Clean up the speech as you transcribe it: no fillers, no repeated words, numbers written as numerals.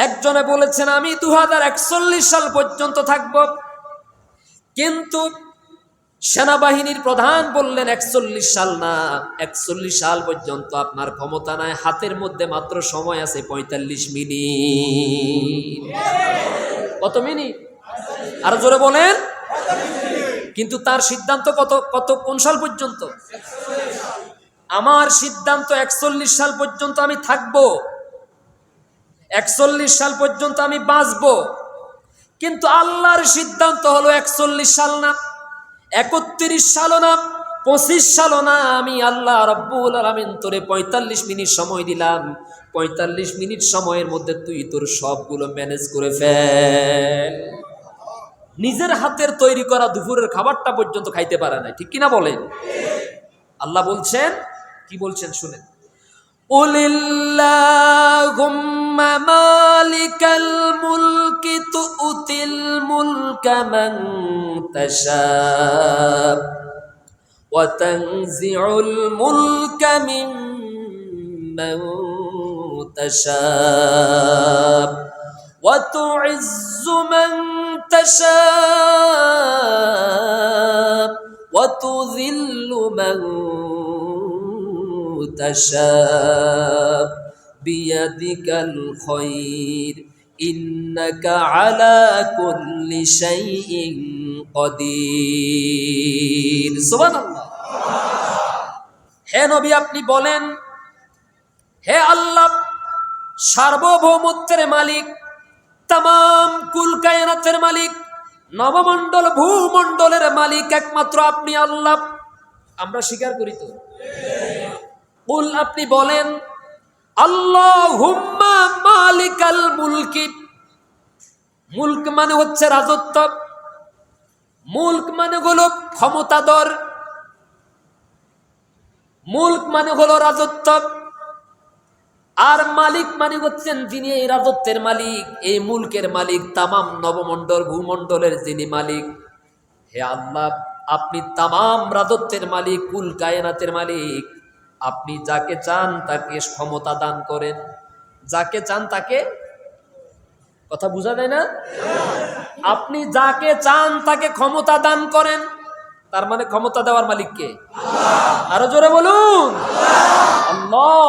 একজনে বলেছেন আমি 2041 সাল পর্যন্ত থাকব, কিন্তু সেনাবাহিনীর প্রধান বললেন 41 সাল না, 41 সাল পর্যন্ত আপনার ক্ষমতা নাই, হাতের মধ্যে মাত্র সময় আছে 45 মিনিট। কত মিনিট? আরো জোরে বলেন। কিন্তু তার সিদ্ধান্ত কোন সাল পর্যন্ত? আমার সিদ্ধান্ত 41 সাল পর্যন্ত আমি থাকবো, 41 সাল পর্যন্ত আমি বাঁচবো। কিন্তু আল্লাহর সিদ্ধান্ত হলো 41 সাল না, 31 সালও না, 25 সালও না। আমি আল্লাহ রাব্বুল আলামিন তোরে 45 মিনিট সময় দিলাম, 45 মিনিট সময়ের মধ্যে তুই তোর সবগুলো ম্যানেজ করে ফেল। নিজের হাতের তৈরি করা দুপুরের খাবারটা পর্যন্ত খাইতে পারে না, ঠিক কিনা বলেন? আল্লাহ বলছেন, কি বলছেন শুনেন, উলিল্লাহুম্মা মালিকাল মুলকি তুতিল মুলকা মান তাশা ওয়া তানজিউল মুলকা মিম্মান তাশা ওয়া তুইজ্জু মান তাশা ওয়া তুযিল্লু মান تشاء بيدك الخير إنك على كل شيء قدير سبحان الله। হে নবী আপনি বলেন, হে আল্লাহ সার্বভৌমত্বের মালিক, तमाम কুল কায়নাতের মালিক, নবমণ্ডল ভূমণ্ডলের মালিক একমাত্র আপনি আল্লাহ। আমরা স্বীকার করি তো? কুল আপনি বলেন, আল্লাহুম্মা মালিকাল মুলকি। মুলক মানে হচ্ছে রাজত্ব, মুলক মানে হলো ক্ষমতাধর, মুলক মানে হলো রাজত্ব। আর মালিক মানে হচ্ছেন যিনি এই রাজত্বের মালিক, এই মুলকের মালিক, তামাম নবমণ্ডল ভূমণ্ডলের যিনি মালিক। হে আল্লাহ আপনি তামাম রাজত্বের মালিক, কুল কায়নাতের মালিক। আপনি যাকে চান তাকে ক্ষমতা দান করেন, যাকে চান তাকে, কথা বোঝা যায় না? আপনি যাকে চান তাকে ক্ষমতা দান করেন, তার মানে ক্ষমতা দেওয়ার মালিক কে? আরো জোরে বলুন, আল্লাহ।